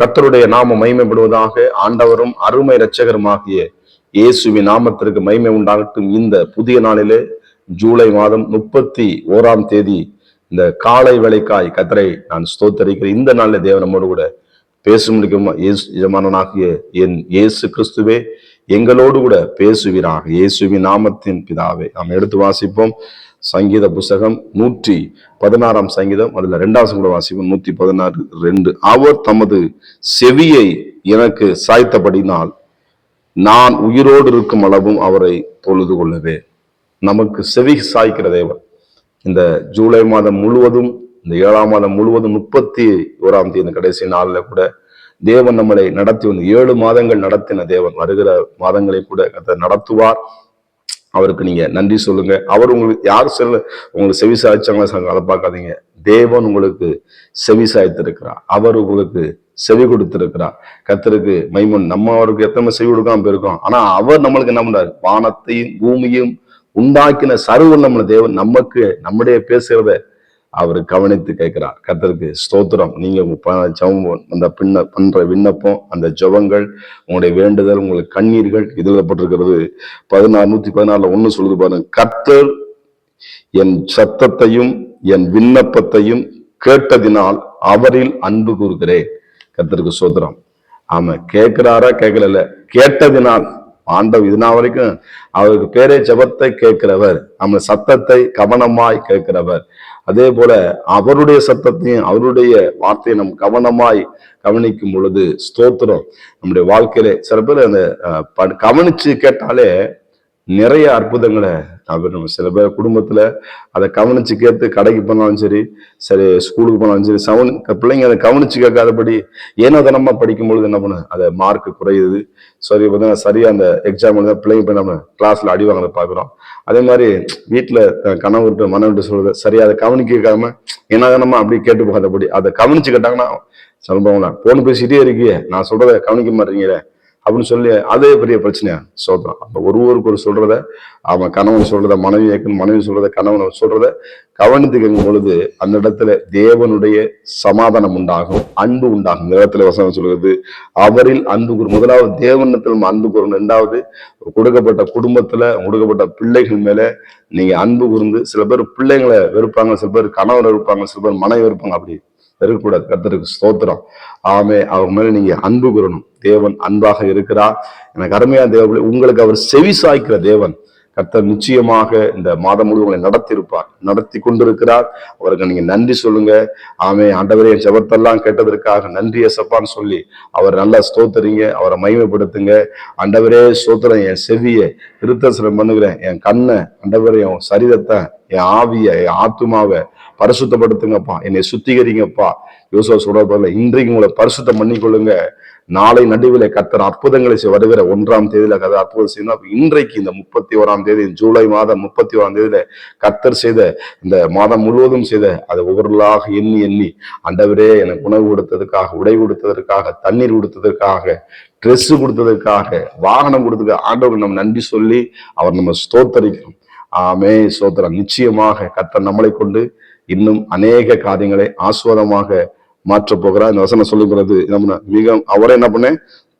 கர்த்தருடைய நாமம் மகிமைப்படுவதாக. ஆண்டவரும் அருமை இரட்சகருமாகிய இயேசுவின் நாமத்திற்கு மகிமை உண்டாகட்டும். இந்த புதிய நாளிலே ஜூலை மாதம் 31ஆம் தேதி இந்த காலை வேளைக்காய் கர்த்தரை நான் ஸ்தோத்தரிக்கிறேன். இந்த நாளில் தேவன் நம்மோடு கூட பேசும் எஜமானனாகிய என் இயேசு கிறிஸ்துவே எங்களோடு கூட பேசுவீராக. இயேசுவின் நாமத்தின் பிதாவே. நாம் எடுத்து வாசிப்போம். சங்கீத புஸ்தகம் 116 சங்கீதம், அதுல 2வது கூட வாசிப்போம். 116:2. அவர் தமது செவியை எனக்கு சாய்த்தபடினால் நான் உயிரோடு இருக்கும் அளவும் அவரை தொழுது கொள்ளவே. நமக்கு செவி சாய்க்கிற தேவன் இந்த ஜூலை மாதம் முழுவதும், இந்த 7ஆம் மாதம் முழுவதும் 31ஆம் தேதி கடைசி நாளில் கூட தேவன் நம்மளை நடத்தி 7 மாதங்கள் நடத்தின தேவன் வருகிற மாதங்களை கூட நடத்துவார். அவருக்கு நீங்க நன்றி சொல்லுங்க. அவர் உங்களுக்கு யார் உங்களுக்கு செவி சாய்ச்சாங்களா அதை பார்க்காதீங்க. தேவன் உங்களுக்கு செவி சாய்த்திருக்கிறார். அவர் உங்களுக்கு செவி கொடுத்திருக்கிறார். கர்த்தருக்கு மைமன். நம்ம அவருக்கு எத்தனை செவி கொடுக்காம போயிருக்கோம். ஆனா அவர் நம்மளுக்கு என்ன பண்றாரு? வானத்தையும் பூமியும் உண்டாக்கின சர்வவல்லமை தேவன் நமக்கு நம்முடைய பேசுறத அவர் கவனித்து கேட்கிறார். கர்த்தருக்கு ஸ்தோத்திரம். நீங்க அந்த பண்ற விண்ணப்பம், அந்த ஜெபங்கள், உங்களுடைய வேண்டுதல், உங்களுக்கு கண்ணீர்கள் இதுல பட்டிருக்கிறது. 114 1 சொல்லுது பாருங்க. கர்த்தர் என் சத்தத்தையும் என் விண்ணப்பத்தையும் கேட்டதினால் அவரில் அன்பு கூறுகிறேன். கர்த்தருக்கு ஸ்தோத்திரம். ஆமா, கேட்கிறாரா கேட்கல, கேட்டதினால். ஆண்டவர் இதுனா வரைக்கும் அவருக்கு பேரே ஜெபத்தை கேட்கிறவர், நம்ம சத்தத்தை கவனமாய் கேட்கிறவர். அதே போல அவருடைய சத்தத்தையும் அவருடைய வார்த்தையை நம்ம கவனமாய் கவனிக்கும் பொழுது ஸ்தோத்திரம். நம்முடைய வாழ்க்கையில சில பேர் அந்த கவனிச்சு கேட்டாலே நிறைய அற்புதங்களை சில பேர் குடும்பத்துல அதை கவனிச்சு கேட்டு கடைக்கு போனாலும் சரி, ஸ்கூலுக்கு போனாலும் சரி, பிள்ளைங்க அதை கவனிச்சு கேட்காதபடி ஏனோ தினமா படிக்கும் பொழுது என்ன பண்ண அதை மார்க் குறையுது. சரியா அந்த எக்ஸாம் பிள்ளைங்க நம்ம கிளாஸ்ல அடி வாங்க பாக்குறோம். அதே மாதிரி வீட்டுல கணவர்கிட்ட மனைவிட்டு சொல்றது சரியா அதை கவனிக்காம ஏன்னா தினமா அப்படி கேட்டு போகாதபடி அதை கவனிச்சு கேட்டாங்கன்னா சொல்லுவாங்களா, போன் பேசிட்டே இருக்கியே, நான் சொல்றதை கவனிக்க மாட்டீங்களே அப்படின்னு சொல்லி அதே பெரிய பிரச்சனையா சொல்றான். அப்ப ஒருவருக்கு ஒரு சொல்றத அவன் கணவன் சொல்றத மனைவி கேட்கணும், மனைவி சொல்றத கணவன் சொல்றத கவனித்து கேட்கும் பொழுது அந்த இடத்துல தேவனுடைய சமாதானம் உண்டாகும், அன்பு உண்டாகும். இந்த இடத்துல வசனம் சொல்றது அவரில் அன்பு கூறும். முதலாவது தேவனத்தில் அன்பு கூறணும். 2வது கொடுக்கப்பட்ட குடும்பத்துல கொடுக்கப்பட்ட பிள்ளைகள் மேல நீங்க அன்பு கூர்ந்து. சில பேர் பிள்ளைங்களை வெறுப்பாங்க, சில பேர் கணவன் வெறுப்பாங்க, சில பேர் மனைவி வெறுப்பாங்க. அப்படி இருக்கக்கூடாது. கர்த்தருக்கு ஸ்தோத்திரம். ஆமே, அவங்க மேல நீங்க அன்பு கூறணும். தேவன் அன்பாக இருக்கிறார். எனக்கு அருமையா தேவன் உங்களுக்கு அவர் செவி சாய்க்கிற தேவன். கர்த்தர் நிச்சயமாக இந்த மாதம் முழுவதும் உங்களை நடத்தி கொண்டிருக்கிறார். அவருக்கு நீங்க நன்றி சொல்லுங்க. ஆமே, ஆண்டவரே என் ஜெபத்தெல்லாம் கேட்டதற்காக நன்றி ஏசப்பான்னு சொல்லி அவர் நல்லா ஸ்தோத்திரிங்க, அவரை மகிமைப்படுத்துங்க. ஆண்டவரே ஸ்தோத்திரம். என் செவியை திருத்தசனம் பண்ணுகிறேன், என் கண்ணை, ஆண்டவரே என் சரீரத்தை, என் ஆவிய, என் ஆத்துமாவை பரிசுத்தப்படுத்துங்கப்பா, என்னை சுத்திகரிங்கப்பா. யோசுவா சொல்ற போல இன்றைக்கு உங்களை பரிசுத்தம் பண்ணிக்கொள்ளுங்க. நாளை நடுவில் கர்த்தர் அற்புதங்களை வருகிற 1ஆம் தேதியில கர்த்தர் அற்புதம் செய்யணும். இன்றைக்கு இந்த 31ஆம் தேதி ஜூலை மாதம் 31ஆம் தேதியில கர்த்தர் செய்த இந்த மாதம் முழுவதும் செய்த அதை ஒவ்வொருளாக எண்ணி ஆண்டவரே எனக்கு உணவு கொடுத்ததற்காக, உடை கொடுத்ததற்காக, தண்ணீர் கொடுத்ததற்காக, ட்ரெஸ் கொடுத்ததற்காக, வாகனம் கொடுத்ததுக்காக ஆண்டவருக்கு நம்ம நன்றி சொல்லி அவர் நம்ம ஸ்தோத்தரிக்கிறோம். ஆமே, ஸ்தோத்திரம். நிச்சயமாக கர்த்தர் நம்மளை கொண்டு இன்னும் அநேக காரியங்களை ஆஸ்வாதமாக மாற்ற போகிறார். இந்த வசனம் சொல்லுகிறது நம்ம மிக அவரை என்ன பண்ண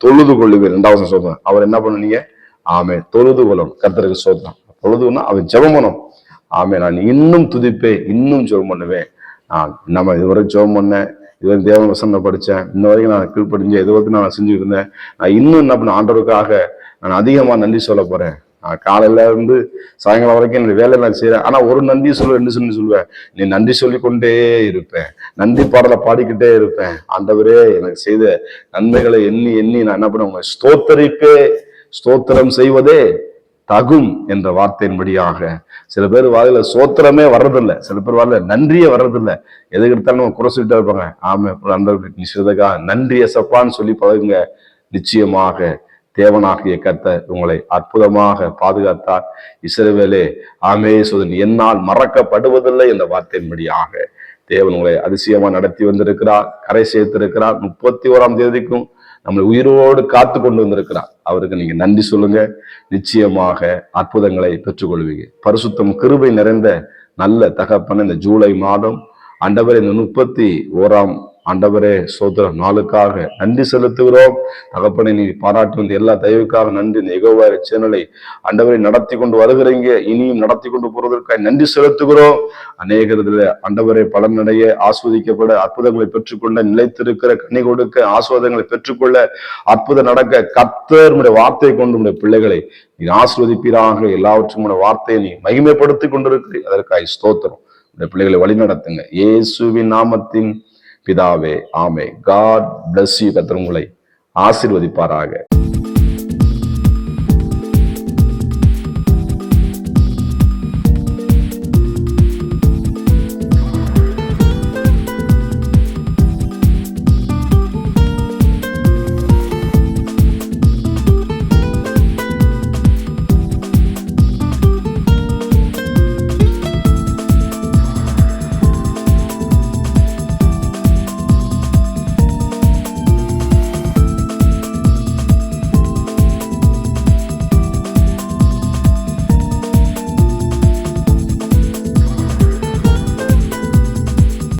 தொழுது கொள்ளுவேன். 2வது சொல்றேன், அவர் என்ன பண்ணுவீங்க? ஆமே, தொழுது கொள்ளணும். கர்த்தருக்கு ஸ்தோத்திரம். தொழுதுன்னா அவன் ஜெபம் பண்ணணும். ஆமே, நான் இன்னும் துதிப்பேன், இன்னும் ஜெபம் பண்ணுவேன். நம்ம இதுவரை ஜெபம் பண்ணேன், இதுவரை தேவ வசனம் படித்தேன், இன்ன வரைக்கும் நான் கீழ்படிஞ்சேன், இது வரைக்கும் நான் செஞ்சுட்டு இருந்தேன். நான் இன்னும் என்ன பண்ண ஆண்டவருக்காக நான் அதிகமா நன்றி சொல்ல போறேன். காலையில இருந்து சாயங்காலம் வரைக்கும் என்னுடைய வேலை நான் செய்யறேன். ஆனா ஒரு நன்றி சொல்லுவேன். நீ நன்றி சொல்லிக்கொண்டே இருப்பேன், நன்றி பாடலை பாடிக்கிட்டே இருப்பேன். ஆண்டவரே எனக்கு செய்த நன்மைகளை எண்ணி நான் என்ன பண்ணுவேன்? ஸ்தோத்திரம் செய்வதே தகும் என்ற வார்த்தையின்படியாக சில பேர் வாயில சோத்திரமே வர்றதில்லை, சில பேர் வாயில நன்றியே வர்றதில்லை. எதுக்கு எடுத்தாலும் நம்ம குறை சொல்லிட்டே இருப்பாங்க. ஆமே, ஆண்டவருக்கு நிச்சயதா நன்றி எசப்பான்னு சொல்லி பழகுங்க. நிச்சயமாக தேவனாகிய கர்த்தர் உங்களை அற்புதமாக பாதுகாத்தார். இஸ்ரவேலே, ஆமே சோதனை என்னால் மறக்கப்படுவதில்லை என்ற வார்த்தையின்படியாக தேவன் உங்களை அதிசயமா நடத்தி வந்திருக்கிறார், கரை சேர்த்திருக்கிறார். 31ஆம் தேதிக்கும் நம்மளை உயிரோடு காத்து கொண்டு வந்திருக்கிறார். அவருக்கு நீங்க நன்றி சொல்லுங்க. நிச்சயமாக அற்புதங்களை பெற்றுக்கொள்வீங்க. பரிசுத்தம் கிருபை நிறைந்த நல்ல தகப்பன இந்த ஜூலை மாதம் ஆண்டவர் இந்த 31ஆம் ஆண்டவரே சோதரம் நாளுக்காக நன்றி செலுத்துகிறோம். தகப்பனை நீ பாராட்டி வந்த எல்லா தயவுக்காக நன்றி. இந்த யெகோவா சேனலை ஆண்டவரை நடத்தி கொண்டு வருகிறீங்க, இனியும் நடத்தி கொண்டு போறதற்காக நன்றி செலுத்துகிறோம். அநேகத்துல ஆண்டவரை பலனடைய, ஆஸ்வதிக்கப்பட, அற்புதங்களை பெற்றுக்கொள்ள, நிலைத்திருக்கிற, கனி கொடுக்க, ஆஸ்வாதங்களை பெற்றுக்கொள்ள, அற்புதம் நடக்க கர்த்தர் உம்முடைய வார்த்தை கொண்டு உம்முடைய பிள்ளைகளை நீ ஆஸ்வதிப்பீராக. எல்லாவற்றும் வார்த்தையை நீ மகிமைப்படுத்தி கொண்டிருக்கிறீர். அதற்காக ஸ்தோத்திரம். உடைய பிள்ளைகளை வழி நடத்துங்க இயேசுவின் நாமத்தின் பிதாவே, ஆமே. God bless you. கர்த்தர் உங்களை ஆசீர்வதிப்பாராக.